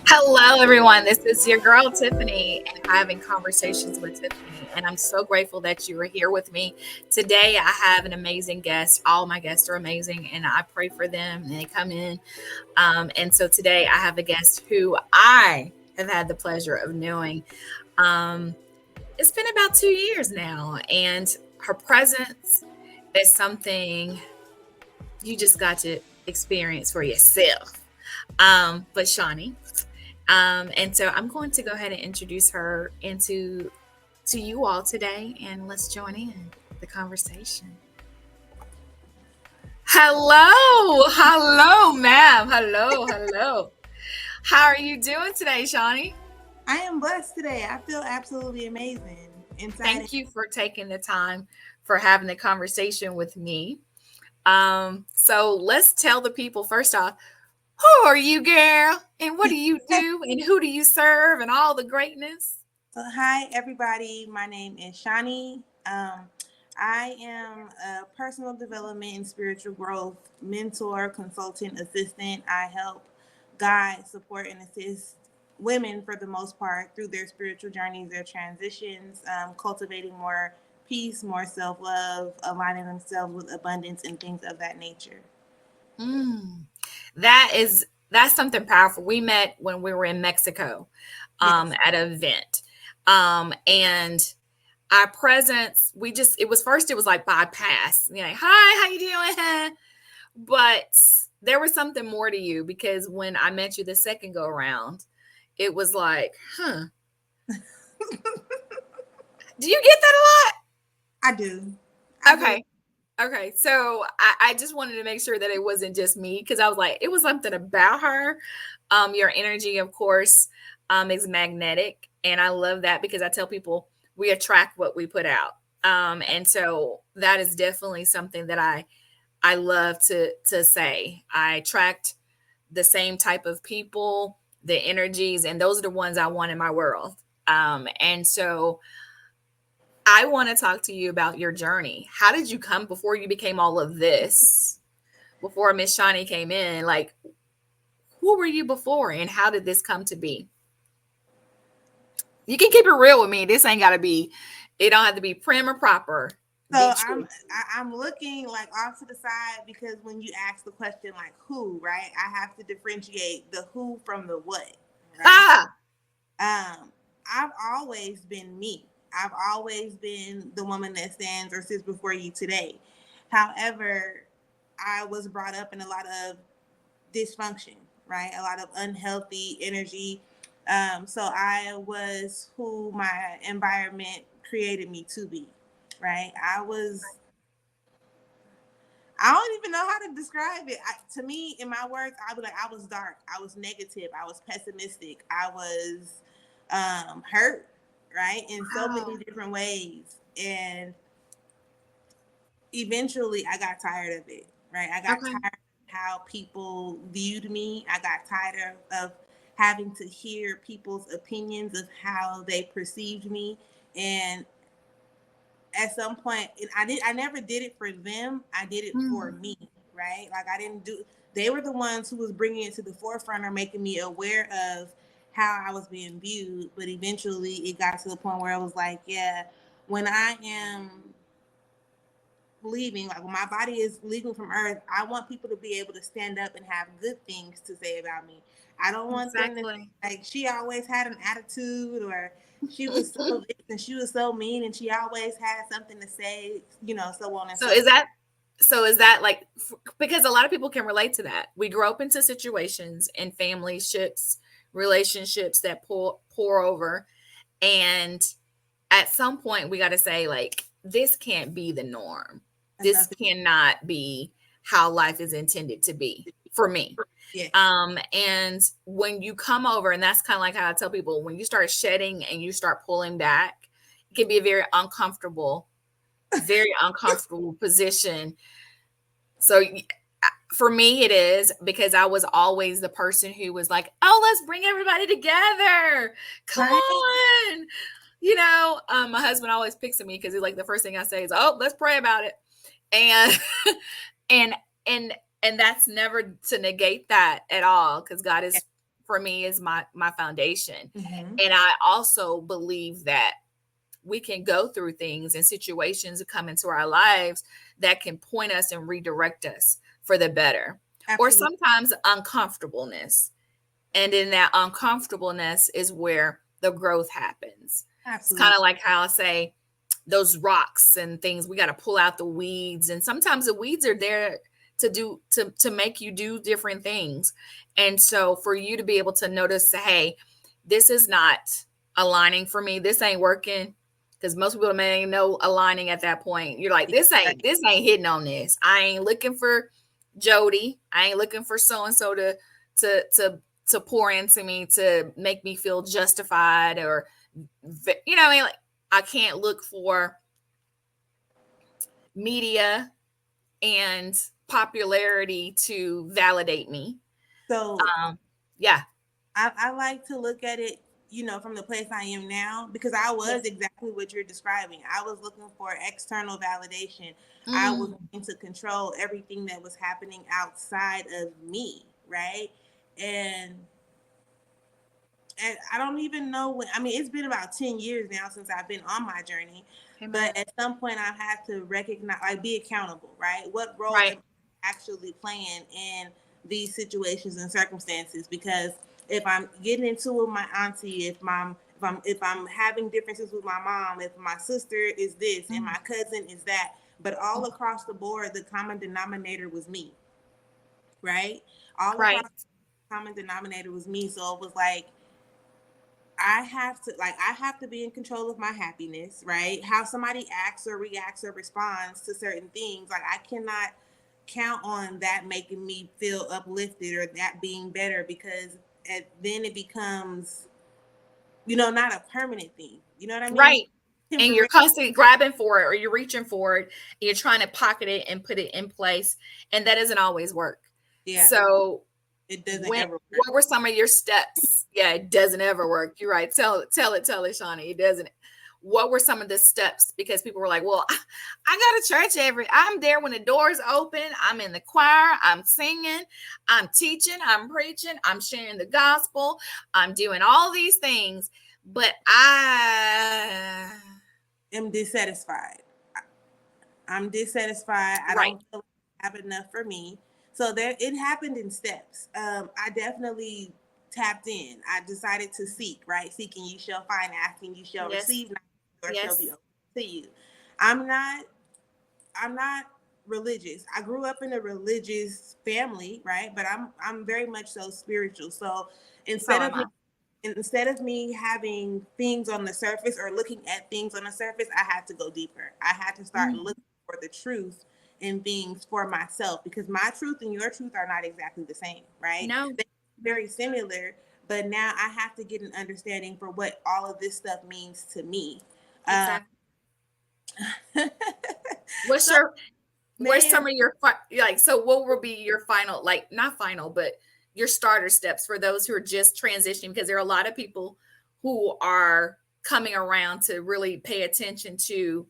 Hello, everyone. This is your girl, Tiffany, and having conversations with Tiffany. And I'm so grateful that you are here with me. Today, I have an amazing guest. All my guests are amazing, and I pray for them and they come in. And so today, I have a guest who I have had the pleasure of knowing. Um, it's been about 2 years now, and her presence is something you just got to experience for yourself. But Shawnee, and so I'm going to go ahead and introduce her into to you all today, and let's join in the conversation. Hello, ma'am. Hello. How are you doing today, Shawnee? I am blessed today. I feel absolutely amazing. Thank you for taking the time for having the conversation with me. So let's tell the people first off, who are you, girl? And what do you do? And who do you serve? And all the greatness? So, hi, everybody. My name is Shani. I am a personal development and spiritual growth mentor, consultant, assistant. I help guide, support, and assist women for the most part through their spiritual journeys, their transitions, cultivating more peace, more self-love, aligning themselves with abundance and things of that nature. Mm. That's something powerful. We met when we were in Mexico, Yes. at an event. And our presence, it was like bypass. You know, hi, how you doing? But there was something more to you because when I met you the second go around, it was like, huh. Do you get that a lot? I do. I Okay. So I just wanted to make sure that it wasn't just me because I was like, it was something about her. Your energy, of course, is magnetic. And I love that because I tell people we attract what we put out. And so that is definitely something that I love to say. I attract the same type of people, the energies, and those are the ones I want in my world. And so I want to talk to you about your journey. How did you come before you became all of this? Before Miss Shawnee came in, like who were you before and how did this come to be? You can keep it real with me. This ain't gotta be, it don't have to be prim or proper. Be So true. I'm looking like off to the side because when you ask the question like who, right? I have to differentiate the who from the what, right? Ah, I've always been me. I've always been the woman that stands or sits before you today. However, I was brought up in a lot of dysfunction, right? A lot of unhealthy energy. So I was who my environment created me to be, right? I don't even know how to describe it. To me, in my words, I was like, I was dark. I was negative. I was pessimistic. I was hurt, right? In so wow. many different ways. And eventually I got tired of it, right? I got Okay. tired of how people viewed me. I got tired of having to hear people's opinions of how they perceived me. And at some point, and I never did it for them. I did it for Mm, me, right? Like I didn't do they were the ones who was bringing it to the forefront or making me aware of how I was being viewed, but eventually it got to the point where I was like, yeah, when I am leaving, like when my body is leaving from earth, I want people to be able to stand up and have good things to say about me. I don't want them to exactly. like she always had an attitude or she was so this and she was so mean and she always had something to say, so on and So so forth. is that like because a lot of people can relate to that. We grow up into situations and family ships, relationships that pour over, and at some point we got to say like this can't be the norm. This Enough. cannot be how life is intended to be for me. Yeah. And when you come over, and that's kind of like how I tell people, when you start shedding and you start pulling back, it can be a very uncomfortable position. So for me, it is because I was always the person who was like, oh, let's bring everybody together. Come Right. on. My husband always picks at me because he's like, the first thing I say is, oh, let's pray about it. And, and, and And that's never to negate that at all, because God Yeah. is, for me, is my foundation. Mm-hmm. And I also believe that we can go through things and situations that come into our lives that can point us and redirect us for the better, or Absolutely. sometimes uncomfortableness. And in that uncomfortableness is where the growth happens. It's kind Absolutely. of like how I say those rocks and things, we got to pull out the weeds. And sometimes the weeds are there to do to make you do different things. And so for you to be able to notice, hey, this is not aligning for me. This ain't working. Because most people may know aligning at that point. You're like, Right. this ain't hitting on this. I ain't looking for Jody. I ain't looking for so and so to to to pour into me to make me feel justified, or I mean, like, I can't look for media and popularity to validate me. So um yeah. I like to look at it, from the place I am now, because I was Yes. exactly what you're describing. I was looking for external validation. I was Mm, wanting to control everything that was happening outside of me, right? And and I don't even know when. I mean, it's been about 10 years now since I've been on my journey, amen. but at some point I've had to recognize, like, be accountable, right? What role am Right. I actually playing in these situations and circumstances? Because if I'm getting into it with my auntie, if I'm having differences with my mom, if my sister is this and Mm, my cousin is that, but all mm, across the board, the common denominator was me, right? All across right. the common denominator was me. So it was like, I have to be in control of my happiness, right? How somebody acts or reacts or responds to certain things, like, I cannot count on that making me feel uplifted or that being better, because then it becomes, not a permanent thing. You know what I mean? Right. And you're Temporary. constantly grabbing for it, or you're reaching for it, and you're trying to pocket it and put it in place, and that doesn't always work. Yeah, So it doesn't when ever work. what were some of your steps? Yeah, it doesn't ever work. You're right. Tell it, Shawnee. It doesn't. What were some of the steps? Because people were like, well, I go to church I'm there when the doors open. I'm in the choir. I'm singing. I'm teaching. I'm preaching. I'm sharing the gospel. I'm doing all these things. But I'm dissatisfied. I'm dissatisfied. I right. don't feel like I have enough for me. So there, it happened in steps. I definitely tapped in. I decided to seek. Right, seeking you shall find, asking you shall Yes. receive, knocking the door shall be Yes. open to you. I'm not. I'm not religious. I grew up in a religious family, right? But I'm very much so spiritual. So So instead of am me I. instead of me having things on the surface or looking at things on the surface, I had to go deeper. I had to start Mm, looking for the truth in things for myself, because my truth and your truth are not exactly the same, right? no, They're very similar, but now I have to get an understanding for what all of this stuff means to me. Um, exactly. What's so, your Where's man, some of your like, so what will be your final, like, not final, but your starter steps for those who are just transitioning, because there are a lot of people who are coming around to really pay attention to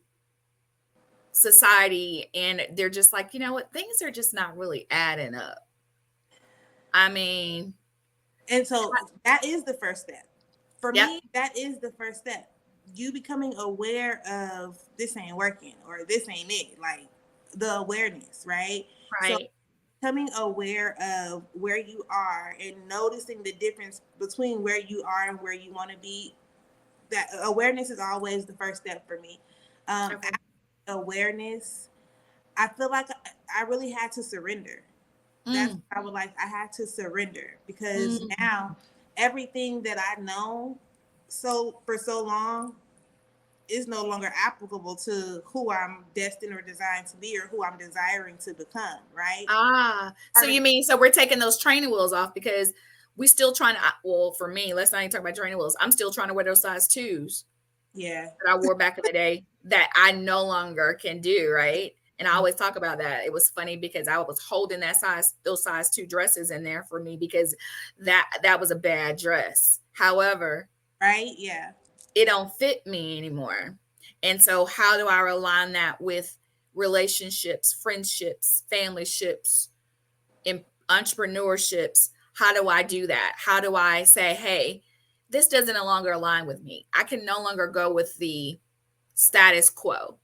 society, and they're just like, you know what, things are just not really adding up. I mean, and so that is the first step. For yep. me, that is the first step. You becoming aware of this ain't working or this ain't it. Like, the awareness, right? So Right. becoming aware of where you are and noticing the difference between where you are and where you want to be. That awareness is always the first step for me. Okay. After awareness, I feel like I really had to surrender. That's Mm, what I would like. I had to surrender, because mm, now everything that I know so for so long is no longer applicable to who I'm destined or designed to be or who I'm desiring to become, right? so you mean, so we're taking those training wheels off, because we still trying to, well, for me, let's not even talk about training wheels. I'm still trying to wear those size twos Yeah. that I wore back in the day that I no longer can do, right? And I always talk about that. It was funny because I was holding those size two dresses in there for me, because that was a bad dress. However, Right? Yeah. it don't fit me anymore. And so how do I align that with relationships, friendships, family ships, entrepreneurships, how do I do that? How do I say, hey, this doesn't no longer align with me? I can no longer go with the status quo.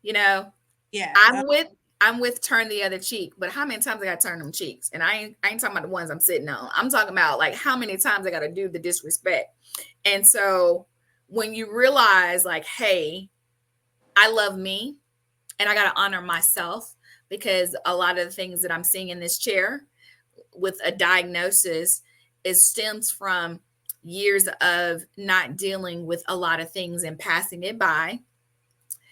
You know, Yeah. I'm with turn the other cheek, but how many times I gotta turn them cheeks? And I ain't talking about the ones I'm sitting on. I'm talking about like how many times I gotta do the disrespect. And so when you realize like, hey, I love me and I gotta honor myself, because a lot of the things that I'm seeing in this chair with a diagnosis is stems from years of not dealing with a lot of things and passing it by,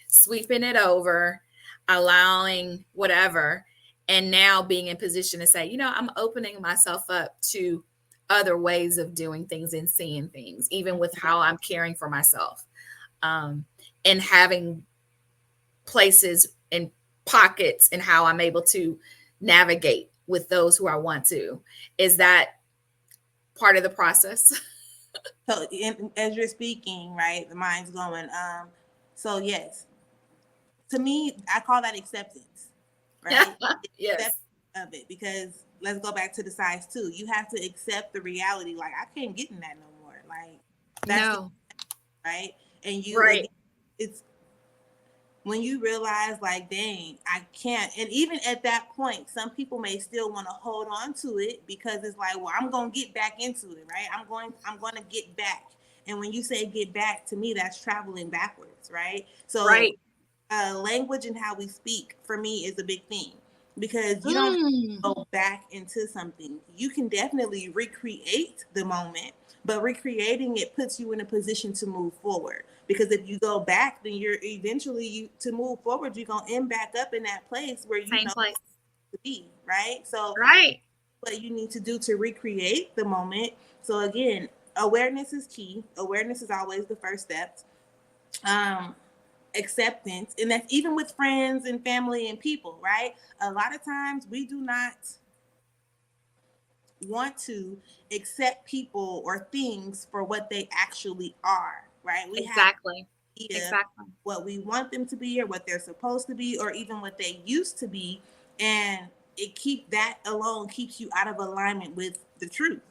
sweeping it over, allowing whatever, and now being in position to say, I'm opening myself up to other ways of doing things and seeing things, even with how I'm caring for myself, um, and having places and pockets and how I'm able to navigate with those who I want to. Is that part of the process? So as you're speaking, right, the mind's going. So yes, to me, I call that acceptance, right? Accept Yes. of it, because let's go back to the size two. You have to accept the reality. Like, I can't get in that no more. Like, that's the No. right. And you again, Right. it's when you realize like, dang, I can't. And even at that point, some people may still want to hold on to it because it's like, well, I'm gonna get back into it, right? I'm gonna get back. And when you say get back, to me, that's traveling backwards, right? So Right. language and how we speak for me is a big thing, because you don't have Mm. to go back into something. You can definitely recreate the moment, but recreating it puts you in a position to move forward. Because if you go back, then you're eventually, to move forward, you're gonna end back up in that place where you Same know place. to be, right? So Right. what you need to do to recreate the moment. So again, awareness is key. Awareness is always the first step. Um, Acceptance, and that's even with friends and family and people, right? A lot of times we do not want to accept people or things for what they actually are, right? We have Exactly. an idea Exactly. what we want them to be or what they're supposed to be or even what they used to be, and that alone keeps you out of alignment with the truth,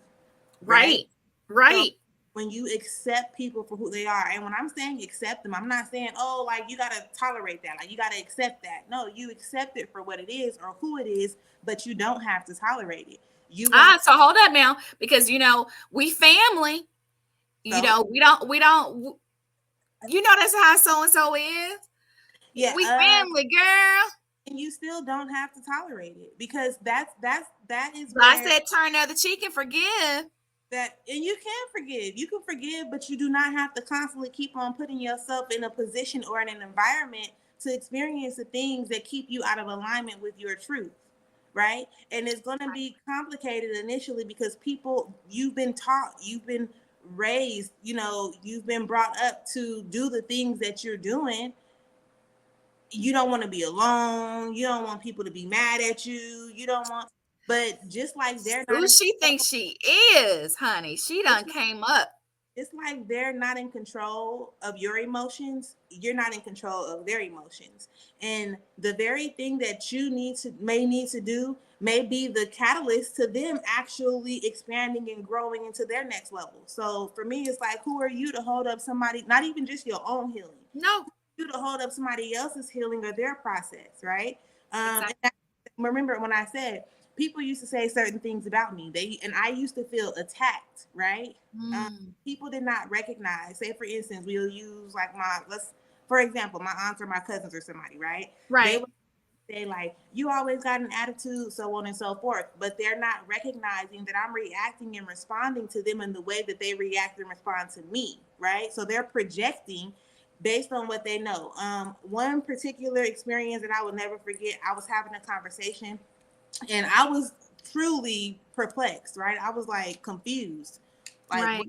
right? Right. So Right. when you accept people for who they are, and when I'm saying accept them, I'm not saying, oh, like you gotta tolerate that, like you gotta accept that. No, you accept it for what it is or who it is, but you don't have to tolerate it. You won't. So hold up now, because we family. So We don't. That's how so and so is. yeah, We family, girl. and you still don't have to tolerate it, because that is But I where said turn the other cheek and forgive. and you can forgive. You can forgive, but you do not have to constantly keep on putting yourself in a position or in an environment to experience the things that keep you out of alignment with your truth, right? And it's going to be complicated initially because people, you've been taught, you've been raised, you've been brought up to do the things that you're doing. You don't want to be alone. You don't want people to be mad at you. You don't want, but just like they're not Who in she control, thinks she is, honey? She done came up. it's like they're not in control of your emotions, you're not in control of their emotions, and the very thing that you may need to do may be the catalyst to them actually expanding and growing into their next level. So for me, it's like, who are you to hold up somebody, not even just your own healing, No, you to hold up somebody else's healing or their process, right? And exactly. remember when I said people used to say certain things about me, and I used to feel attacked, right? Mm, People did not recognize. Say for instance, we'll use like for example, my aunts or my cousins or somebody, right? They right. would say like, you always got an attitude, so on and so forth, but they're not recognizing that I'm reacting and responding to them in the way that they react and respond to me, right? So they're projecting based on what they know. One particular experience that I will never forget, I was having a conversation and I was truly perplexed, right? I was like confused, like what? Right.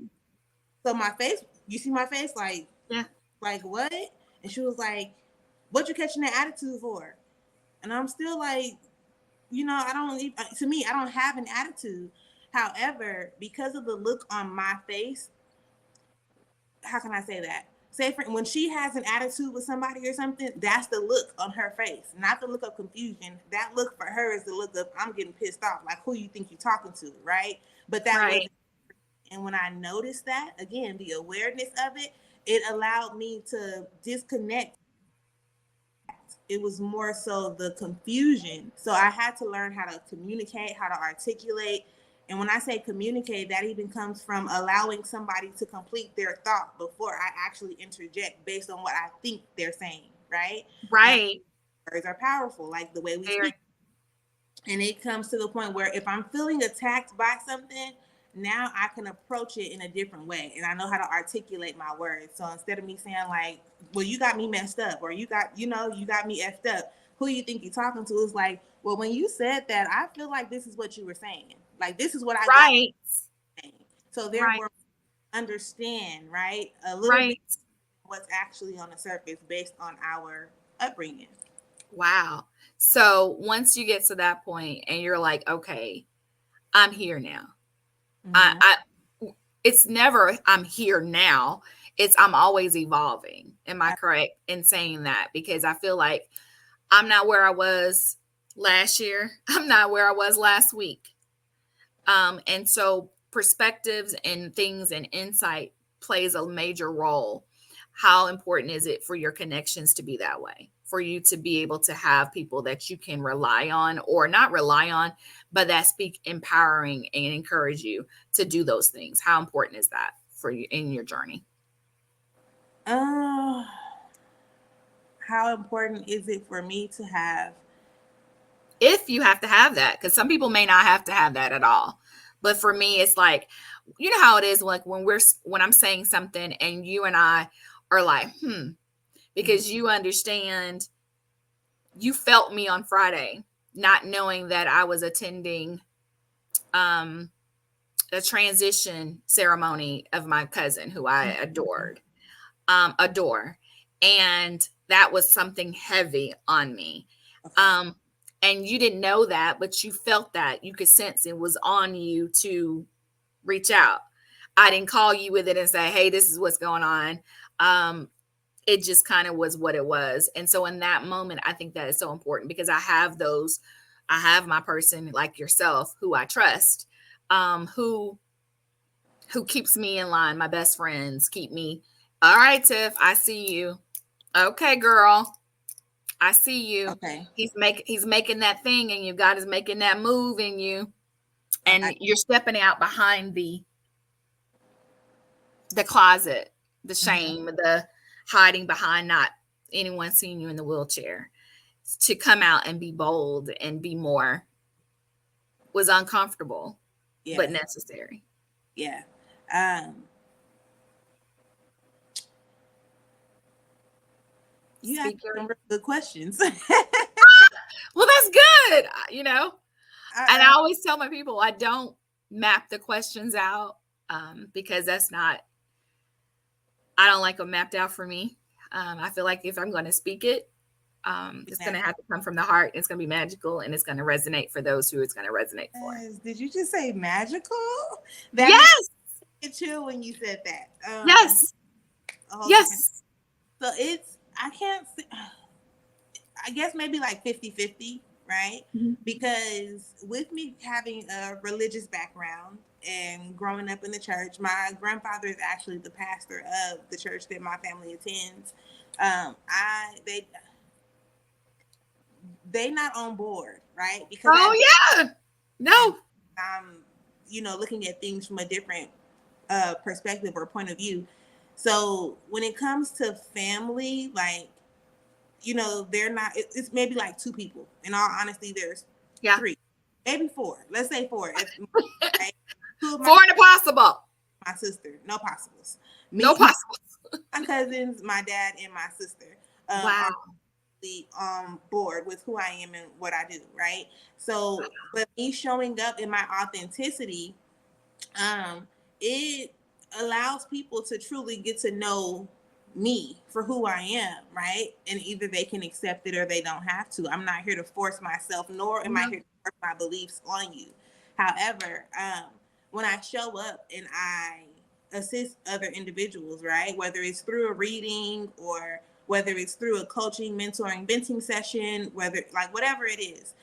So my face, you see my face, Yeah. like what? And she was like, what you catching that attitude for? And I'm still like, I don't, to me, I don't have an attitude. However, because of the look on my face, how can I say that? say for when she has an attitude with somebody or something, that's the look on her face, not the look of confusion. That look for her is the look of I'm getting pissed off, like who you think you're talking to, right? But that Right. wasn't. And when I noticed that, again, the awareness of it, it allowed me to disconnect. It was more so the confusion. So I had to learn how to communicate, how to articulate. And when I say communicate, that even comes from allowing somebody to complete their thought before I actually interject based on what I think they're saying, right? Uh, Right. Words are powerful, like the way we Very. speak. And it comes to the point where if I'm feeling attacked by something, now I can approach it in a different way, and I know how to articulate my words. So instead of me saying like, well, you got me messed up, or you got me effed up, who you think you're talking to, is like, well, when you said that, I feel like this is what you were saying, like this is what I got Right. saying. So Right. therefore understand, right, a little bit Right. what's actually on the surface based on our upbringing. Wow. So once you get to that point and you're like, okay, I'm here now. Mm-hmm. I it's never I'm here now. It's I'm always evolving. Am I correct in saying that? Because I feel like I'm not where I was last year. I'm not where I was last week. And so perspectives and things and insight plays a major role. How important is it for your connections to be that way? For you to be able to have people that you can rely on or not rely on, but that speak empowering and encourage you to do those things. How important is that for you in your journey? Uh, how important is it for me to have? If you have to have that, because some people may not have to have that at all. But for me, it's like, you know how it is, like when I'm saying something and you and I are like, Mhm. because you understand, you felt me on Friday, not knowing that I was attending um, a transition ceremony of my cousin who I adore. And that was something heavy on me. Okay. Um, and you didn't know that, but you felt that. You could sense it was on you to reach out. I didn't call you with it and say, hey, this is what's going on. Um, it just kind of was what it was. And so in that moment, I think that is so important because I have my person like yourself who I trust, um, who who keeps me in line. My best friends keep me. All right, Tiff, I see you. Okay, girl, I see you. Okay. He's making that thing in you. God is making that move in you, I, and you're stepping out behind the closet, the mhm. shame, the hiding behind not anyone seeing you in the wheelchair. To come out and be bold and be more was uncomfortable, but Yes. necessary. Yeah. Um, you asked Speak your some really good questions. well, that's good, you know. And I I, always tell my people I don't map the questions out because that's not. I don't like them mapped out for me. I feel like if I'm going to speak it, it's going to have to come from the heart. It's going to be magical, and it's going to resonate for those who it's going to resonate for. yes. Did you just say magical? That made Yes, me chill when you said that. yes, A whole different. yes. So it's I can't. I guess maybe like 50-50, right? Mhm. Because with me having a religious background and growing up in the church, my grandfather is actually the pastor of the church that my family attends. I they not on board, right? Because Oh yeah. and No. I'm looking at things from a different perspective or point of view. So when it comes to family, like they're not. It's maybe like two people. In all honesty, there's Yeah. three, maybe four. Let's say four. If right? Two of For an impossible. my sister, no possibles. No Me, possible. my cousins, my dad, and my sister are Wow. really on board with who I am and what I do. Right. So, but me showing up in my authenticity, um, it allows people to truly get to know me for who I am, right? And either they can accept it or they don't have to. I'm not here to force myself, nor am I No. here to force my beliefs on you. However, when I show up and assist other individuals, right? Whether it's through a reading or whether it's through a coaching, mentoring, venting session, whether like whatever it is,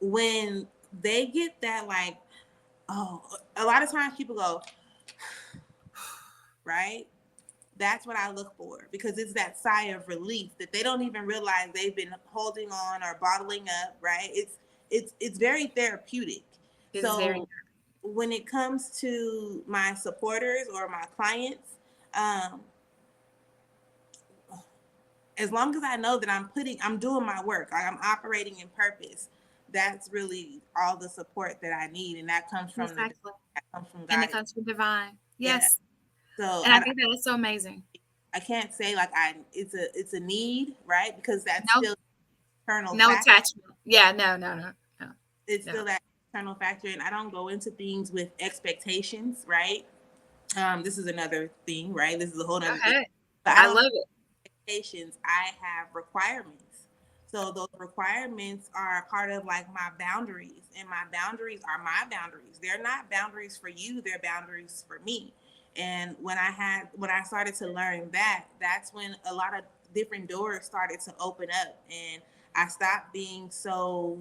when they get that, like, oh, a lot of times people go, right? That's what I look for, because it's that sigh of relief that they don't even realize they've been holding on or bottling up, right? It's very therapeutic. It's very So when it comes to my supporters or my clients, um, as long as I know that I'm doing my work, like I'm operating in purpose, that's really all the support that I need, and that comes from exactly. that comes from And God. it comes from divine. Yeah. Yes. So And I think that is so amazing. I can't say like it's a need, right? Because that's No, still internal no fact. attachment. Yeah, no, no, no, no, It's no. still that internal factor, and I don't go into things with expectations, right? This is another thing, right? This is a whole Go other thing. ahead. But I I don't love it. expectations. I have requirements. So those requirements are part of like my boundaries, and my boundaries are my boundaries. They're not boundaries for you, they're boundaries for me. And when I started to learn that, that's when a lot of different doors started to open up, and I stopped being so,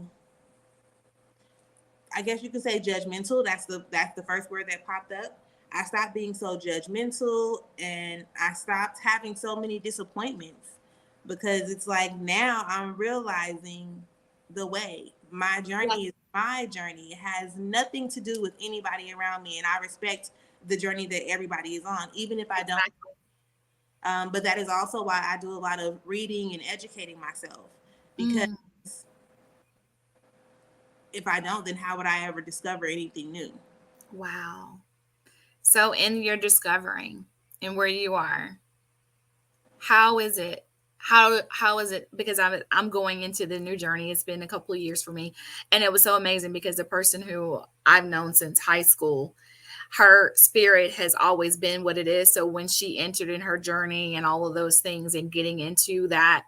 I guess you could say, judgmental. That's the first word that popped up. I stopped being so judgmental, and I stopped having so many disappointments, because it's like now I'm realizing the way. My Yes, journey is my journey. It has nothing to do with anybody around me, and I respect the journey that everybody is on, even if I don't. exactly. But that is also why I do a lot of reading and educating myself, because Mm, if I don't, then how would I ever discover anything new? wow. So in your discovering and where you are, how is it? How is it? Because I'm going into the new journey. It's been a couple of years for me, and it was so amazing because the person who I've known since high school, her spirit has always been what it is. So when she entered in her journey and all of those things and getting into that,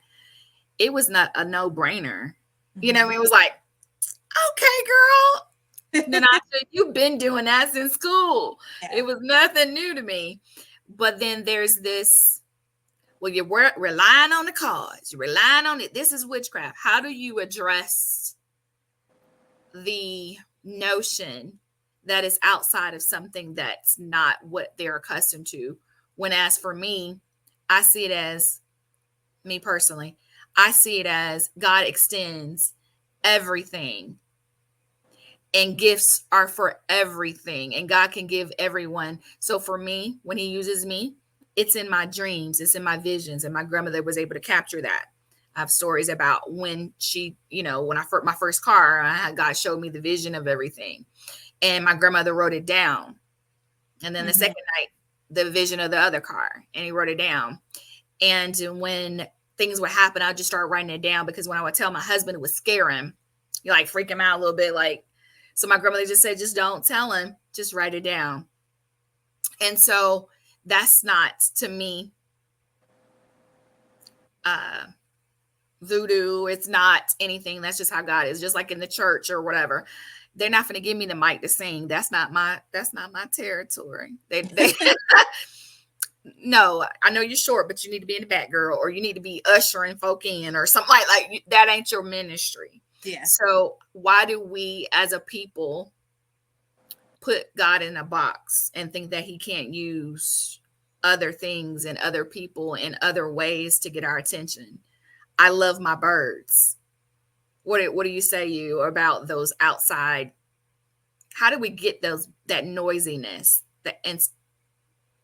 it was not a no brainer. Mm-hmm. It was like, okay, girl. Nanasha, you've been doing that since school. Yeah. It was nothing new to me. But then there's this, well, you're relying on the cards, you're relying on it. This is witchcraft. How do you address the notion that is outside of something that's not what they're accustomed to? When, as for me, I see it as, me personally, I see it as God extends everything, and gifts are for everything, and God can give everyone. So for me, when he uses me, it's in my dreams, it's in my visions, and my grandmother was able to capture that. I have stories about when she, when my first car, God showed me the vision of everything, and my grandmother wrote it down. And then the Mm-hmm. second night, the vision of the other car, and he wrote it down. And when things would happen, I'd just start writing it down, because when I would tell my husband, it would scare him, you like freak him out a little bit. Like, so my grandmother just said, just don't tell him, just write it down. And so that's not, to me, uh, voodoo. It's not anything. That's just how God is. Just like in the church or whatever, they're not going to give me the mic to sing. That's not my territory. They no, I know you're short, but you need to be in the back, girl, or you need to be ushering folk in or something like that ain't your ministry. Yeah. So why do we as a people put God in a box and think that he can't use other things and other people in other ways to get our attention? I love my birds. What do you say you about those outside? How do we get that noisiness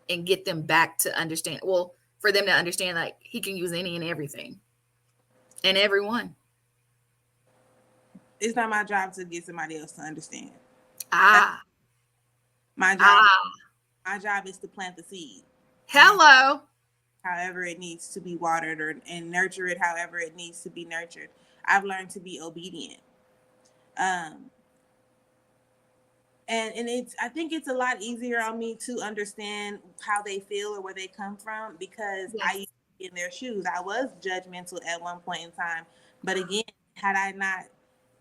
and get them back to understand? Well, for them to understand, like, he can use any and everything and everyone. It's not my job to get somebody else to understand. That's Ah, my job. ah, My job is to plant the seed, and hello. however it needs to be watered, and nurture it however it needs to be nurtured. I've learned to be obedient. Um, and it's, I think it's a lot easier on me to understand how they feel or where they come from, because I used Yes. to be in their shoes. I was judgmental at one point in time, but again, had I not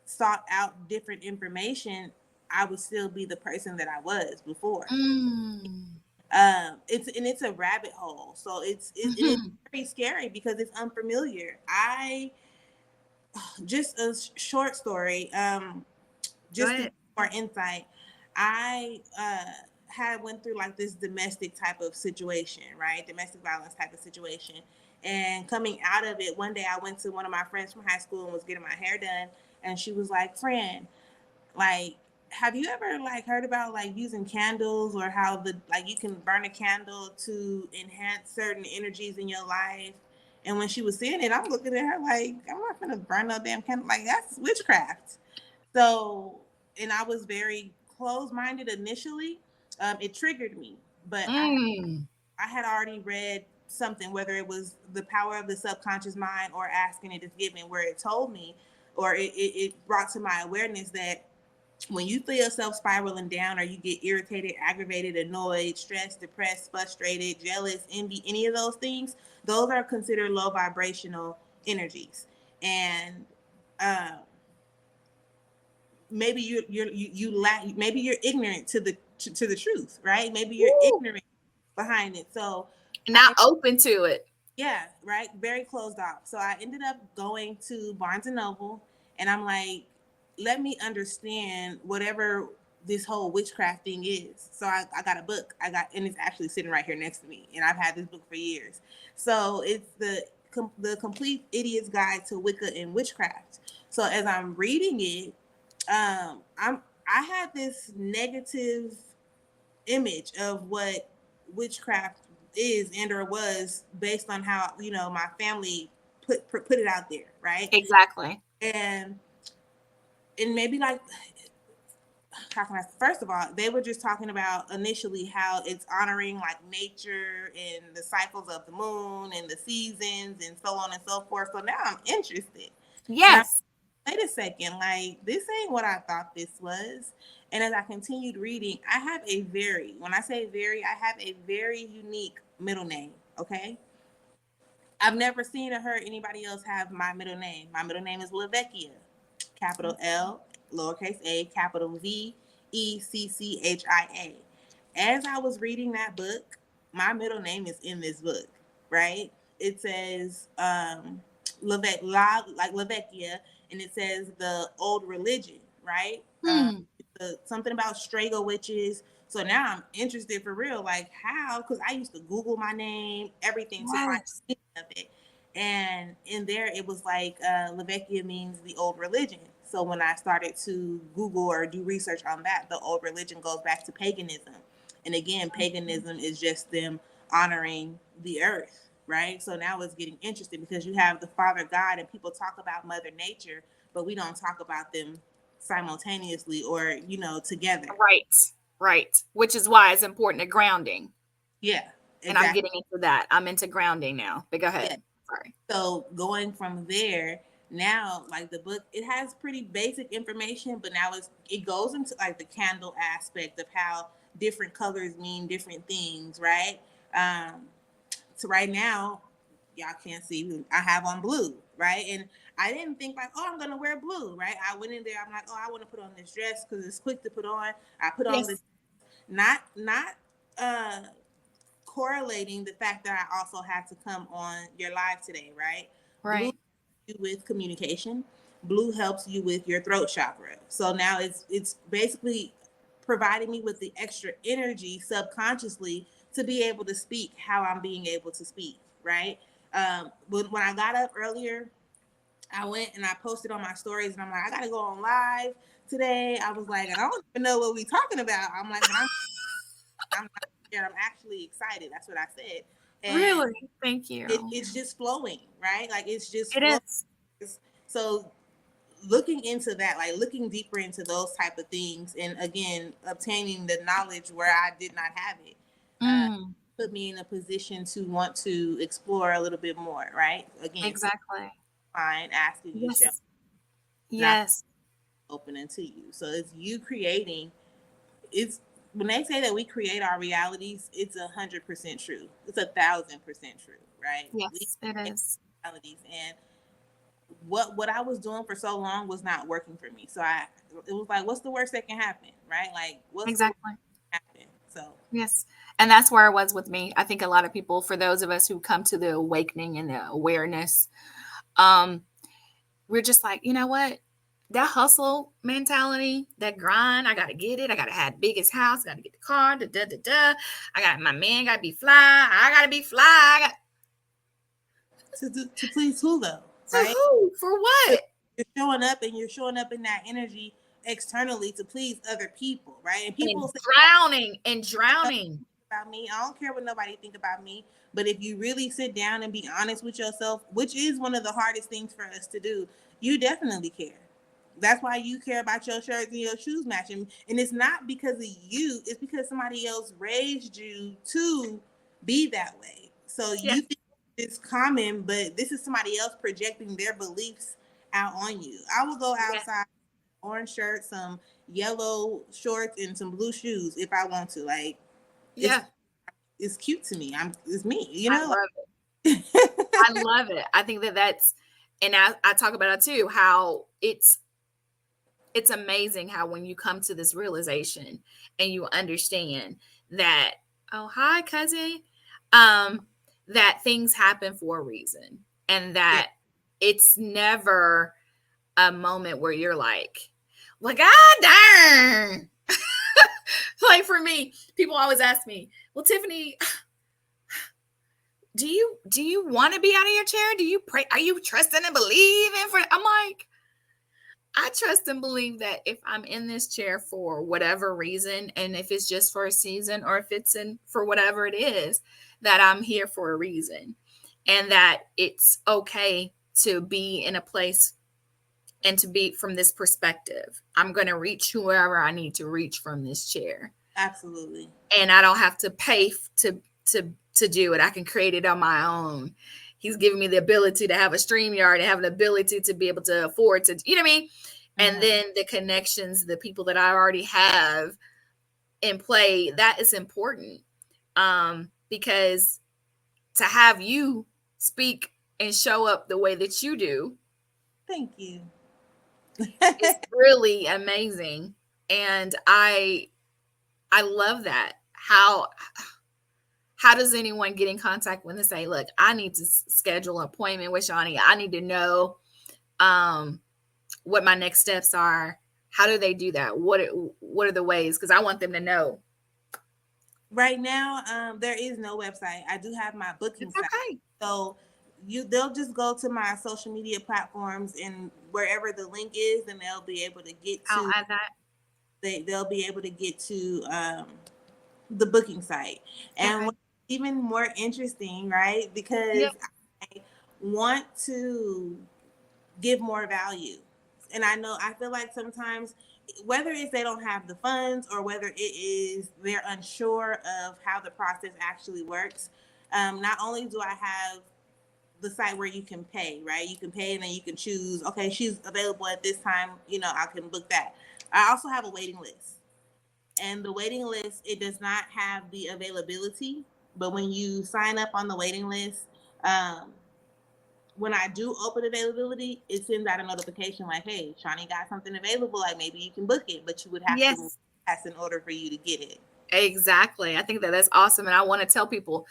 sought out different information, I would still be the person that I was before. Mm. It's a rabbit hole, so and it's very scary because it's unfamiliar. I just a short story. Go Just to ahead. give more insight, I had went through like this domestic type of situation, right? Domestic violence type of situation. And coming out of it, one day I went to one of my friends from high school and was getting my hair done, and she was like, "Friend, like, have you ever like heard about like using candles or how the like you can burn a candle to enhance certain energies in your life?" And when she was saying it, I'm looking at her like, I'm not gonna burn no damn candle. Like, that's witchcraft. So, and I was very closed minded initially. It triggered me, but Mm. I had already read something, whether it was The Power of the Subconscious Mind or Asking It Is Given, where it told me, or it brought to my awareness that when you feel yourself spiraling down or you get irritated, aggravated, annoyed, stressed, depressed, frustrated, jealous, envy, any of those things, those are considered low vibrational energies. And uh, maybe you lack, maybe you're ignorant to the truth, right? Maybe you're Woo. ignorant behind it. So Not I open to it. yeah, right. Very closed off. So I ended up going to Barnes and Noble, and I'm like, let me understand whatever this whole witchcraft thing is. So I got a book. And it's actually sitting right here next to me, and I've had this book for years. So it's the Complete Idiot's Guide to Wicca and Witchcraft. So as I'm reading it, I had this negative image of what witchcraft is and or was based on how my family put it out there, right? Exactly. and and maybe like, how can I, first of all, they were just talking about initially how it's honoring like nature and the cycles of the moon and the seasons and so on and so forth. So now I'm interested, and I'm, Yes. wait a second, like, this ain't what I thought this was. And as I continued reading, I have a very, when I say very, I have a very unique middle name. Okay. I've never seen or heard anybody else have my middle name. My middle name is Lavecchia, capital L, lowercase a, capital Vecchia. As I was reading that book, my middle name is in this book, right? It says like Lavecchia, and it says the old religion, right? Hmm. Something about Strega witches. So now I'm interested for real, like how? Because I used to Google my name, everything to find Yes. the meaning of it, and in there it was like Lavecchia means the old religion. So when I started to Google or do research on that, the old religion goes back to paganism, and again, paganism is just them honoring the earth, right? So now it's getting interesting because you have the Father God, and people talk about Mother Nature, but we don't talk about them simultaneously or together. Right. Right. Which is why it's important to grounding. Yeah, And I'm exactly. getting into that. I'm into grounding now. But go Yeah. ahead. Sorry. So going from there, now like the book, it has pretty basic information, but now it goes into like the candle aspect of how different colors mean different things, right? Um, so right now, y'all can't see, I have on blue, right? And I didn't think like, oh, I'm gonna wear blue, right? I went in there, I'm like, oh, I want to put on this dress because it's quick to put on. I put on the, Yes. not uh correlating the fact that I also had to come on your live today, right? Blue Right. helps you with communication. Blue helps you with your throat chakra. So now it's basically providing me with the extra energy subconsciously to be able to speak how I'm being able to speak, right? When I got up earlier, I went and I posted on my stories, and I'm like, I gotta go on live today. I was like, and I don't even know what we talking about. I'm like, but I'm not scared. I'm actually excited. That's what I said. And Really? Thank you. it's just flowing, right? Like it's just It flowing. is. So looking into that, like looking deeper into those type of things, and again, obtaining the knowledge where I did not have it, uh, Mm, put me in a position to want to explore a little bit more, right? Again, seek, exactly. find, asking you shall, Yes. knock, Yes. opening to you. So it's you creating. It's when they say that we create our realities, it's 100% true. It's 1,000% true, right? We Yes, it create is. realities, and what I was doing for so long was not working for me. So it was like, what's the worst that can happen, right? Like, what's the worst Exactly. that can happen? So Yes. And that's where it was with me. I think a lot of people, for those of us who come to the awakening and the awareness, um, we're just like, you know what? That hustle mentality, that grind, I gotta get it. I gotta have the biggest house, I gotta get the car, da da da da. I got my man gotta be fly. I gotta be fly. to please who though, To right? who? For what? You're showing up and you're showing up in that energy externally to please other people, right? And people And say drowning and drowning. about me. I don't care what nobody think about me. But if you really sit down and be honest with yourself, which is one of the hardest things for us to do, you definitely care. That's why you care about your shirts and your shoes matching. And it's not because of you, it's because somebody else raised you to be that way. So Yeah. you think it's common, but this is somebody else projecting their beliefs out on you. I will go Yeah. outside, orange shirt, some yellow shorts, and some blue shoes if I want to. Like it's Yeah. it's cute to me. It's me, I love it. like, I love it. I think that that's, and I talk about it too, how it's amazing how when you come to this realization and you understand that, oh, hi, cousin, um, that things happen for a reason and yeah, that it's never a moment where you're like, God darn. Like for me, people always ask me, well, Tiffany, do you want to be out of your chair? Do you pray? Are you trusting and believing for? I'm like, I trust and believe that if I'm in this chair for whatever reason, and if it's just for a season or if it's in for whatever it is, that I'm here for a reason and that it's okay to be in a place and to be from this perspective. I'm going to reach whoever I need to reach from this chair. absolutely, And I don't have to pay to do it. I can create it on my own. He's giving me the ability to have a stream yard and have the ability to be able to afford to, you know what I mean? And mm-hmm. then the connections, the people that I already have in play, that is important. Because to have you speak and show up the way that you do Thank you. is really amazing. And I love that. How does anyone get in contact when they say, look, I need to schedule an appointment with Shawnee. I need to know um, what my next steps are. How do they do that? What are the ways? Because I want them to know. Right now, there is no website. I do have my booking It's site, okay. so they'll just go to my social media platforms and wherever the link is, and they'll be able to get I'll to add that. they'll be able to get to the booking site. And Okay. what's even more interesting, right? Yeah. Because I want to give more value. And I feel like sometimes, whether it's they don't have the funds or whether it is they're unsure of how the process actually works, not only do I have the site where you can pay, right? You can pay and then you can choose, okay, she's available at this time, I can book that. I also have a waiting list. And the waiting list, it does not have the availability, but when you sign up on the waiting list, um, when I do open availability, it sends out a notification like, hey, Shawnee got something available. Like maybe you can book it, but you would have to Yes. pass in order for you to get it. Exactly. I think that that's awesome. And I want to tell people,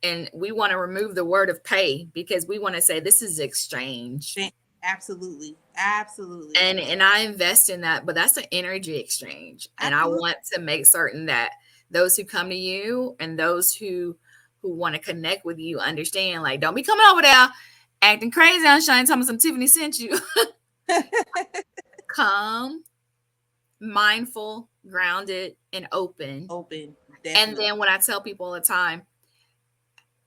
and we want to remove the word of pay because we want to say this is exchange. Absolutely. Absolutely. And I invest in that, but that's an energy exchange. And I Absolutely. want to make certain that those who come to you and those who want to connect with you understand, like, don't be coming over there acting crazy on Shine, telling me some Tiffany sent you. Come mindful, grounded, and open. Open. And Definitely. then when I tell people all the time,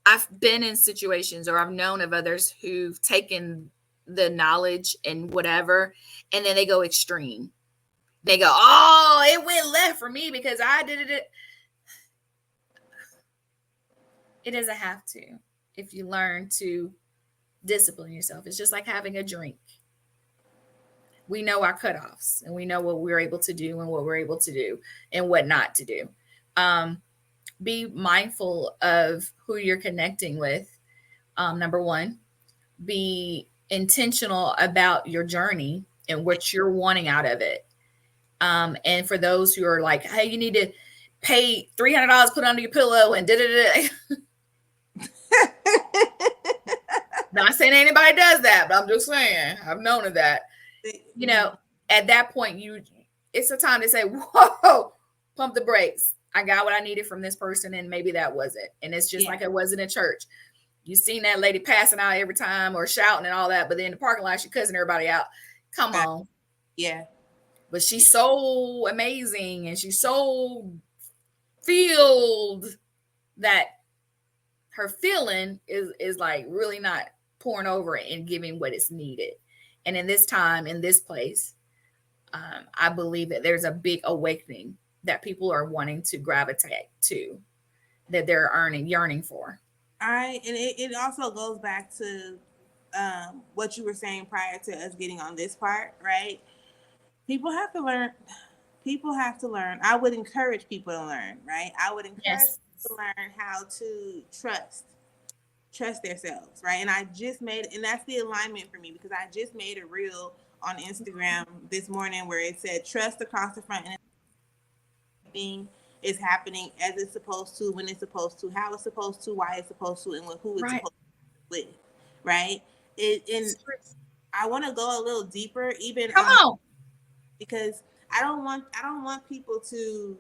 I've been in situations or I've known of others who've taken the knowledge and whatever, and then they go extreme. They go, oh, it went left for me because I did it. It doesn't have to if you learn to discipline yourself. It's just like having a drink. We know our cutoffs and we know what we're able to do and what we're able to do and what not to do. Um, be mindful of who you're connecting with. Number one, be intentional about your journey and what you're wanting out of it. And for those who are like, hey, you need to pay $300, put it under your pillow, and da da da. Not saying anybody does that, but I'm just saying I've known of that. You know, at that point, it's a time to say, "Whoa, pump the brakes. I got what I needed from this person, and maybe that wasn't." And it's just like it was in a church. You seen that lady passing out every time or shouting and all that, but then in the parking lot, she cussing everybody out. Come on. Yeah. But she's so amazing and she's so filled that her feeling is like really not pouring over and giving what is needed. And in this time, in this place, I believe that there's a big awakening that people are wanting to gravitate to, that they're yearning for. And it also goes back to what you were saying prior to us getting on this part, right? People have to learn. People have to learn. I would encourage people to learn, right? I would encourage Yes. people to learn how to trust themselves, right? And I just made, and that's the alignment for me because I just made a reel on Instagram this morning where it said trust across the front and everything is happening as it's supposed to, when it's supposed to, how it's supposed to, why it's supposed to, and who it's Right. supposed to be with, right? And I want to go a little deeper, even Come on, on. because I don't want people to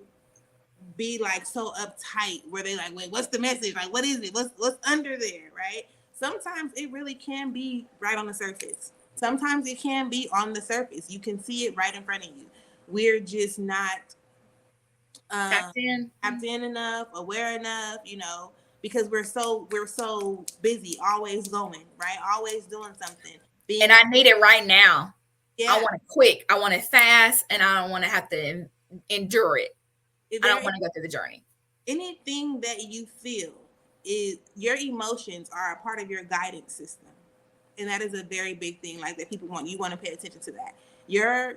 be like so uptight where they like, wait, what's the message? Like, what is it? What's under there, right? Sometimes it really can be right on the surface. Sometimes it can be on the surface. You can see it right in front of you. We're just not um, Tapped in. tapped in enough, aware enough, because we're so busy, always going, right? Always doing something. And Being I need it right now. I yeah. want it quick. I want it fast, and I don't want to have to endure it. Is I there don't want to go through the journey. anything that you feel is your emotions are a part of your guidance system? And that is a very big thing, like that people want, you want to pay attention to that. Your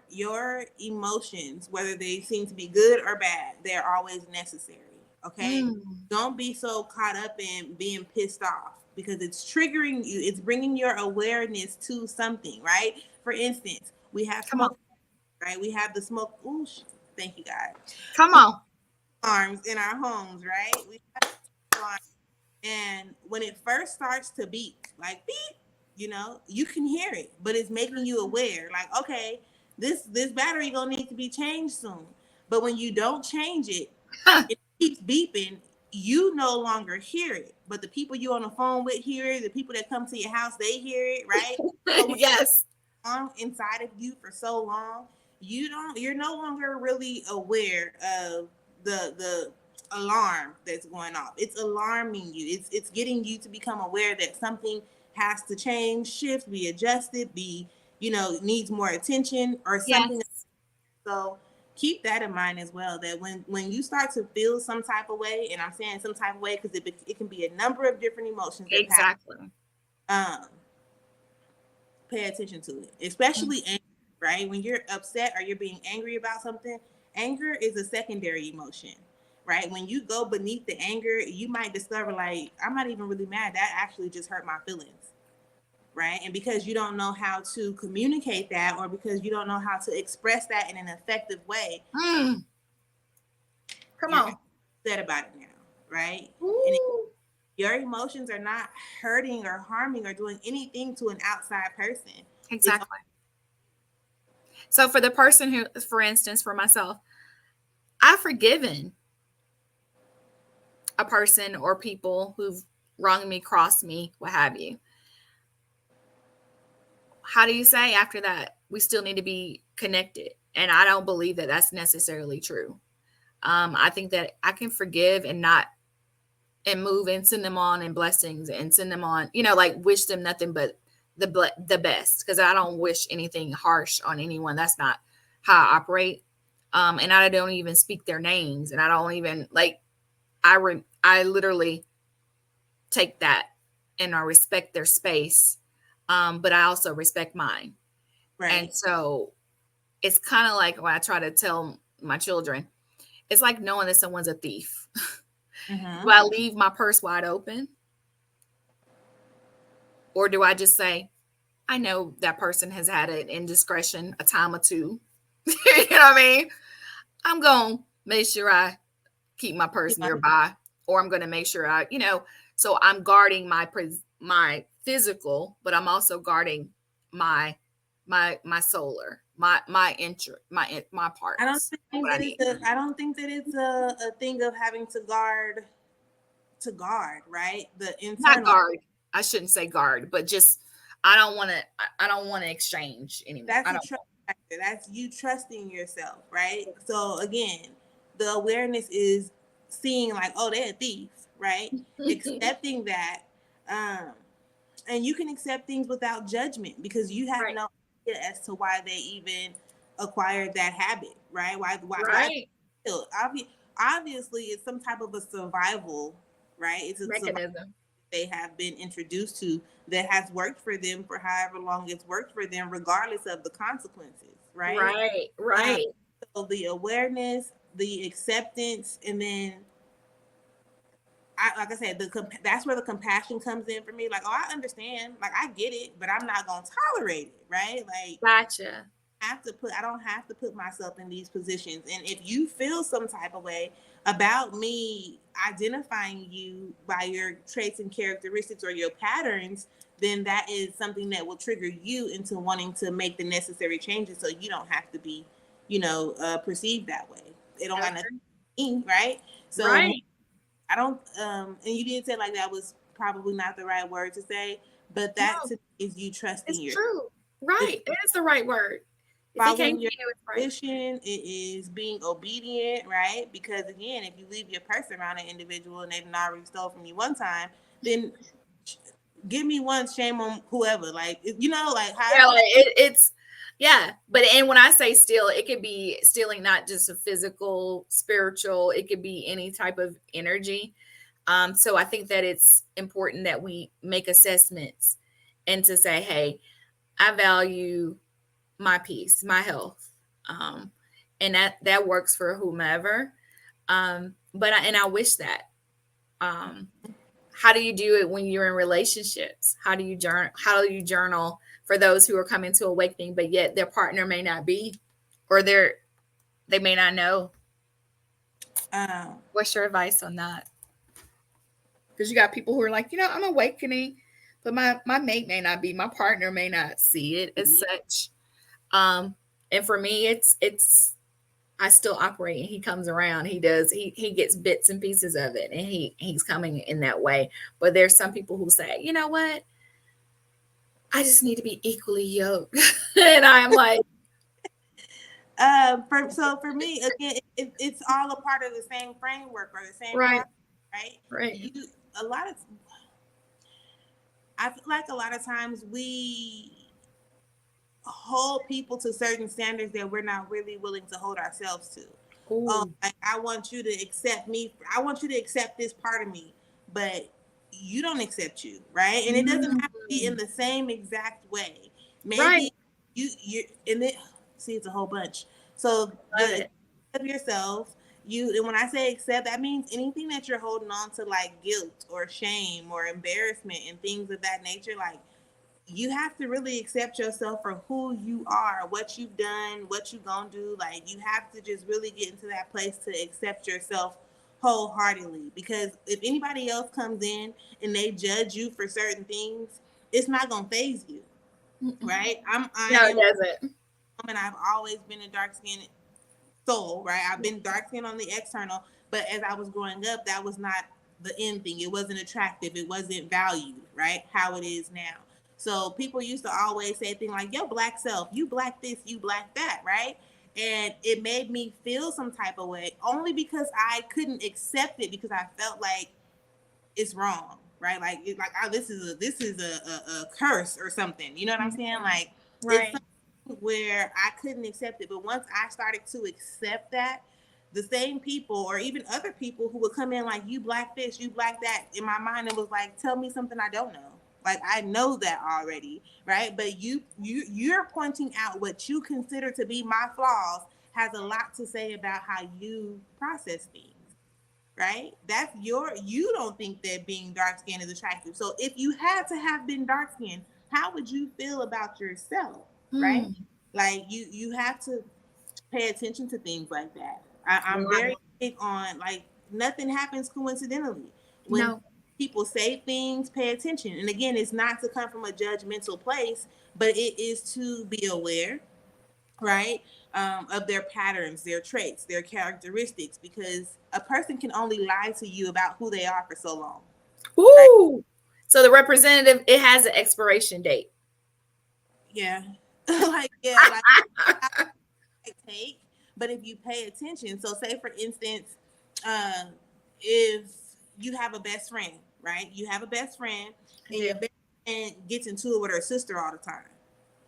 emotions, whether they seem to be good or bad, they're always necessary. Okay, Mm. don't be so caught up in being pissed off because it's triggering you, it's bringing your awareness to something, right? For instance, we have Come on. smoke, right? We have the smoke. Ooh, thank you, God. Come We on. have alarms in our homes, right? We have alarms. And when it first starts to beep, like beep, you can hear it, but it's making you aware, like, okay, this battery gonna need to be changed soon. But when you don't change it, it keeps beeping. You no longer hear it, but the people you on the phone with hear it. The people that come to your house, they hear it, right? So when Yes. it's inside of you for so long, you're no longer really aware of the alarm that's going off. It's alarming you. It's getting you to become aware that something has to change, shift, be adjusted, be needs more attention or something. Yes. So keep that in mind as well. That when you start to feel some type of way, and I'm saying some type of way because it can be a number of different emotions that Exactly. happen. Pay attention to it, especially anger, right? When you're upset or you're being angry about something, anger is a secondary emotion, right? When you go beneath the anger, you might discover, like, I'm not even really mad. That actually just hurt my feelings, right? And because you don't know how to communicate that, or because you don't know how to express that in an effective way, Mm. Come you're on. upset about it now, right? And Ooh. your emotions are not hurting or harming or doing anything to an outside person. It's Exactly. So for the person who, for instance, for myself, I've forgiven a person or people who've wronged me, crossed me, what have you. How do you say after that we still need to be connected? And I don't believe that that's necessarily true. I think that I can forgive and not and move and send them on in blessings and send them on, like wish them nothing but the best, because I don't wish anything harsh on anyone. That's not how I operate. And I don't even speak their names, and I don't even like I literally take that and I respect their space, but I also respect mine. And right. so it's kind of like when I try to tell my children, it's like knowing that someone's a thief. Do Mm-hmm. I leave my purse wide open, or do I just say, I know that person has had an indiscretion a time or two. You know what I mean? I'm going to make sure I keep my purse You know, nearby, or I'm going to make sure so I'm guarding my physical, but I'm also guarding my my solar, my interest, my I don't parts, think what I that it's need. a. I don't think that it's a thing of having to guard, right? The Not internal. guard. I shouldn't say guard, but just I don't want to exchange anymore. That's I a don't trust factor. That's you trusting yourself, right? So again, the awareness is seeing like, oh, they're a thief, right? want. Accepting that, um, and you can accept things without judgment because you have Right. no idea as to why they even acquired that habit, right? Why Right. obviously it's some type of a survival, right? It's a survival Mechanism. they have been introduced to that has worked for them for however long it's worked for them, regardless of the consequences, right? Right. Um, Right. so the awareness, the acceptance, and then like I said, that's where the compassion comes in for me. Like, oh, I understand, like I get it, but I'm not gonna tolerate it, right? Like, Gotcha. I don't have to put myself in these positions. And if you feel some type of way about me identifying you by your traits and characteristics or your patterns, then that is something that will trigger you into wanting to make the necessary changes so you don't have to be, perceived that way. It don't got nothing Okay. to mean, right? So Right. I don't and you did say like that was probably not the right word to say, but that No, to me is you trusting it's your true. it's Right. It is the right word. If it came following to your you, it's right. intuition. It is being obedient, right? Because again, if you leave your purse around an individual and they've already stole from you one time, then give me one, shame on whoever. Like like Yeah, however like that. it's yeah. But and when I say steal, it could be stealing not just a physical, spiritual, it could be any type of energy. So I think that it's important that we make assessments and to say, hey, I value my peace, my health. Um, and that works for whomever. And I wish that. Um, how do you do it when you're in relationships? How do you journal for those who are coming to awakening, but yet their partner may not be, or they may not know? Um, What's your advice on that? Because you got people who are like, I'm awakening, but my mate may not be, my partner may not see it as such. Um, and for me, it's I still operate, and he comes around. He gets bits and pieces of it, and he's coming in that way. But there's some people who say, you know what? I just need to be equally yoked. And I'm like, for me again, it's all a part of the same framework or the same right, process, right? right. You a lot of I feel like a lot of times we hold people to certain standards that we're not really willing to hold ourselves to. Oh, Oh, like I want you to accept me. I want you to accept this part of me, but you don't accept you, right? And it doesn't have to be in mm, the same exact way. right. Maybe you and it see it's a whole bunch. So Love the it. of yourself, and when I say accept, that means anything that you're holding on to like guilt or shame or embarrassment and things of that nature, like you have to really accept yourself for who you are, what you've done, what you gonna do. Like you have to just really get into that place to accept yourself wholeheartedly. Because if anybody else comes in and they judge you for certain things, it's not gonna phase you, Mm-mm. right? I No, it am a doesn't. woman. I've always been a dark skinned soul, right? I've been dark skinned on the external, but as I was growing up, that was not the end thing. It wasn't attractive. It wasn't valued, right? How it is now. So people used to always say things like, "Yo, black self, you black this, you black that," right? And it made me feel some type of way only because I couldn't accept it because I felt like it's wrong, right? Like this is a curse or something. You know what I'm saying? Mhm. Like it's Right. something where I couldn't accept it. But once I started to accept that, the same people or even other people who would come in like you black this, you black that, in my mind it was like, tell me something I don't know. Like I know that already, right? But you're pointing out what you consider to be my flaws has a lot to say about how you process things, right? That's you don't think that being dark skinned is attractive. So if you had to have been dark skinned, how would you feel about yourself, right? Mm, Like you have to pay attention to things like that. I'm very right. big on like nothing happens coincidentally. When No. people say things, pay attention. And again, it's not to come from a judgmental place, but it is to be aware, right? Of their patterns, their traits, their characteristics, because a person can only lie to you about who they are for so long, right? Woo! So the representative, it has an expiration date. Yeah. Like, yeah, like take, but if you pay attention, so say for instance, uh, if you have a best friend, right? You have a best friend, I and your do. best friend gets into it with her sister all the time,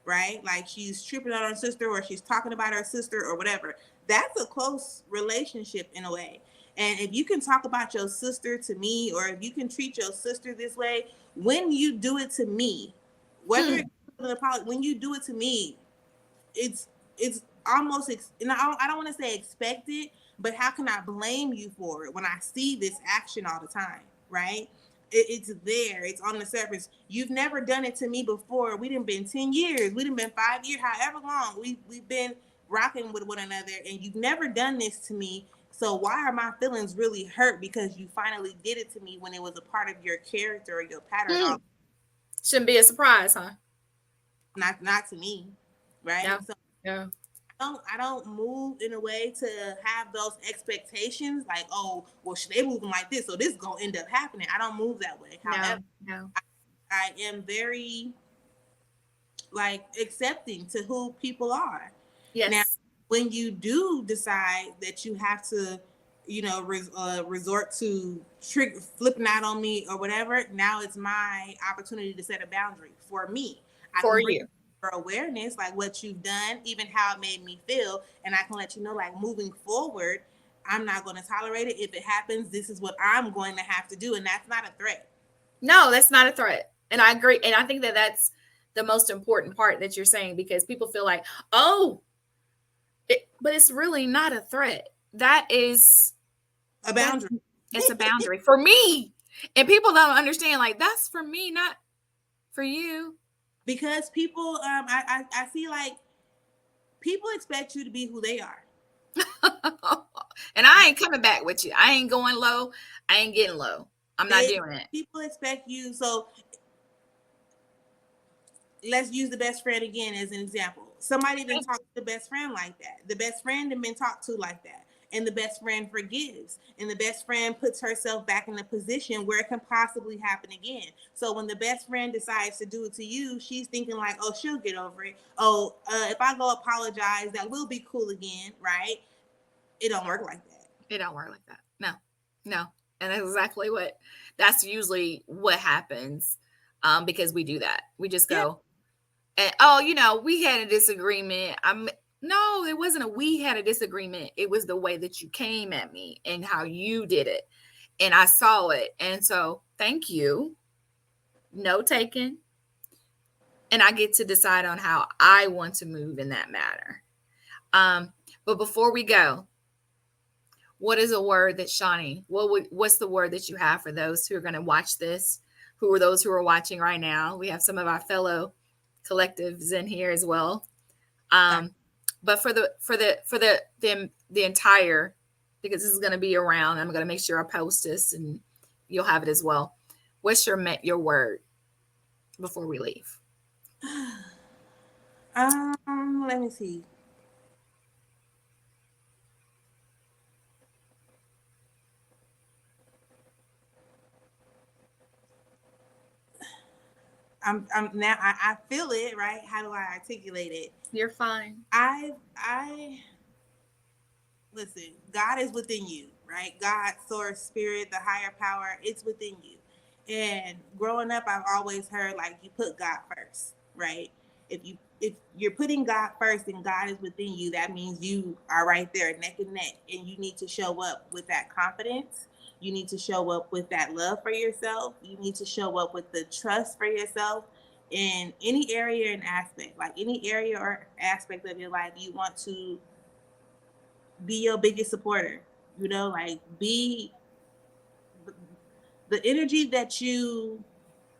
right? Like she's tripping on her sister, or she's talking about her sister, or whatever. That's a close relationship in a way. And if you can talk about your sister to me, or if you can treat your sister this way, when you do it to me, whether Hmm. it's an apology, when you do it to me, it's almost and I don't want to say expected, but how can I blame you for it when I see this action all the time, right? It's there, it's on the surface. You've never done it to me before. We didn't been 10 years, we didn't been 5 years, however long we've been rocking with one another, and you've never done this to me. So why are my feelings really hurt because you finally did it to me when it was a part of your character or your pattern? Hmm. All Shouldn't be a surprise, huh? not to me, right? No. So No. I don't move in a way to have those expectations like, oh, well, should they moving like this, so this is gonna end up happening. I don't move that way. However, No. No. I am very like accepting to who people are. Now, Yes. when you do decide that you have to, resort to flipping out on me or whatever, now it's my opportunity to set a boundary for me. I For can bring you. for awareness, like what you've done, even how it made me feel, and I can let you know, like moving forward, I'm not going to tolerate it. If it happens, this is what I'm going to have to do, and that's not a threat. No, that's not a threat. And I agree. And I think that that's the most important part that you're saying because people feel like, oh, but it's really not a threat. That is, A that's, boundary. it's a boundary for me. And people don't understand, like, that's for me, not for you. Because people, I see like people expect you to be who they are. And I ain't coming back with you. I ain't going low. I ain't getting low. I'm not They doing it. People expect you. So let's use the best friend again as an example. Somebody didn't Okay. talk to the best friend like that. The best friend didn't been talked to like that. And the best friend forgives. And the best friend puts herself back in a position where it can possibly happen again. So when the best friend decides to do it to you, she's thinking like, oh, she'll get over it. Oh, if I go apologize, that will be cool again, right? It don't work like that. It don't work like that. No, no. And that's exactly that's usually what happens because we do that. We just Yeah. go, and, oh, we had a disagreement. No, it wasn't we had a disagreement. It was the way that you came at me and how you did it. And I saw it. And so thank you. No taken. And I get to decide on how I want to move in that matter. Um, but before we go, what is a word that Shawnee, what's the word that you have for those who are going to watch this, who are those who are watching right now? We have some of our fellow collectives in here as well. Got Um, but for the entire, because this is going to be around, I'm going to make sure I post this and you'll have it as well. What's your word before we leave? Let me see. I'm now I feel it, right? How do I articulate it? You're fine. I listen, God is within you, right? God, source, spirit, the higher power, it's within you. And growing up, I've always heard like you put God first, right? If you're putting God first and God is within you, that means you are right there neck and neck, and you need to show up with that confidence. You need to show up with that love for yourself. You need to show up with the trust for yourself in any area and aspect, like any area or aspect of your life you want to be your biggest supporter. Like be the energy that you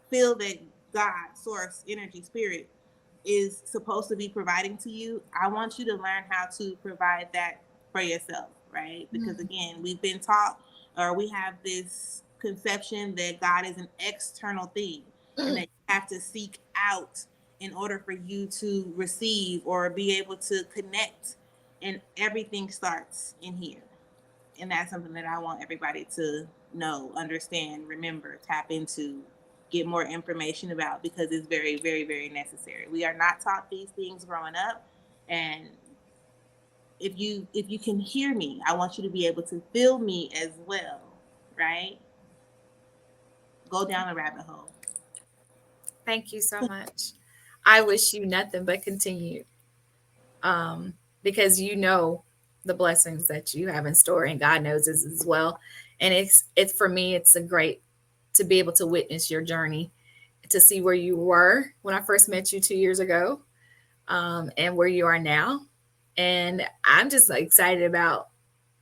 feel that God, source, energy, spirit is supposed to be providing to you. I want you to learn how to provide that for yourself. right? Because Mm, again, we've been taught, or we have this conception that God is an external thing and that mm. you have to seek out in order for you to receive or be able to connect. And everything starts in here. And that's something that I want everybody to know, understand, remember, tap into, get more information about, because it's very, very, very necessary. We are not taught these things growing up. And if you can hear me, I want you to be able to feel me as well, right? Go down the rabbit hole. Thank you so much. I wish you nothing but continued, because you know the blessings that you have in store, and God knows this as well. And it's for me, it's a great to be able to witness your journey, to see where you were when I first met you 2 years ago, and where you are now. And I'm just excited about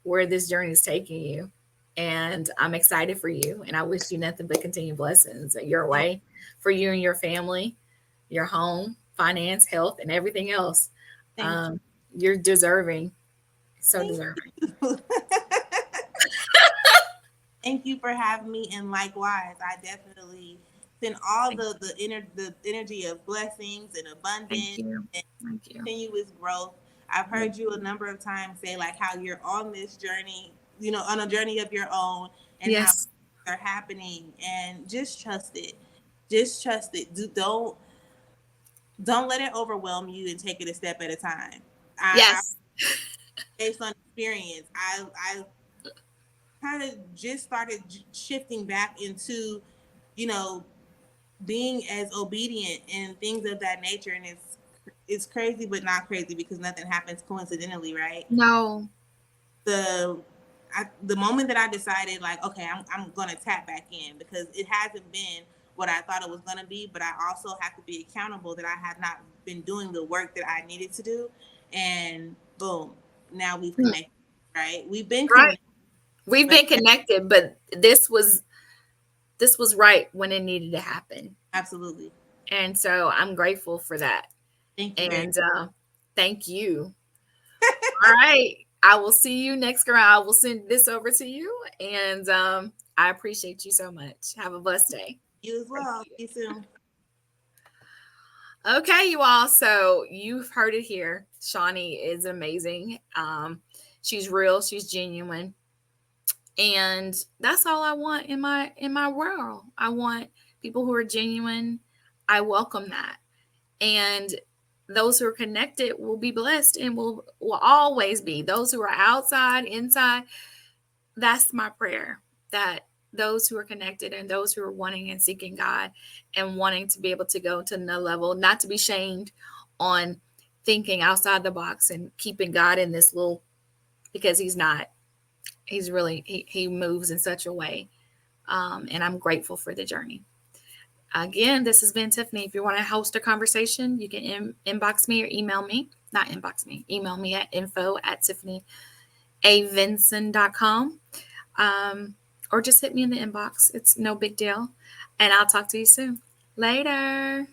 where this journey is taking you. And I'm excited for you. And I wish you nothing but continued blessings your Thank, way, for you and your family, your home, finance, health, and everything else. thank Um, you're deserving, so you. deserving. Thank you. Thank you for having me. And likewise, I definitely send all Thank, the energy of blessings and thank abundance you. and Thank you. continuous growth. I've heard you a number of times say like how you're on this journey, on a journey of your own, and how Yes. they're happening, and just trust it. Just trust it. Don't let it overwhelm you, and take it a step at a time. I Yes. based on experience, I kind of just started shifting back into, you know, being as obedient and things of that nature, and it's crazy but not crazy because nothing happens coincidentally, right? No. the the moment that I decided like, okay, I'm gonna tap back in, because it hasn't been what I thought it was gonna be, but I also have to be accountable that I have not been doing the work that I needed to do. And boom, now we've Mm, connected, right? We've been right. connected, We've but been connected, but this was right when it needed to happen. absolutely. And so I'm grateful for that. Thank you very And thank you. All right. I will see you next round. I will send this over to you. And I appreciate you so much. Have a blessed day. you as Thank well. you. See you soon. Okay, you all. So you've heard it here. Shawnee is amazing. She's real. She's genuine. And that's all I want in my world. I want people who are genuine. I welcome that. And those who are connected will be blessed and will always be. Those who are outside, inside, that's my prayer, that those who are connected and those who are wanting and seeking God and wanting to be able to go to another level, not to be shamed on thinking outside the box and keeping God in this little, because he's not. He's really he moves in such a way, and I'm grateful for the journey. Again, this has been Tiffany. If you want to host a conversation, you can inbox me or email me. Not inbox me, email me at info@tiffanyAvinson.com. Or just hit me in the inbox. It's no big deal. And I'll talk to you soon. Later.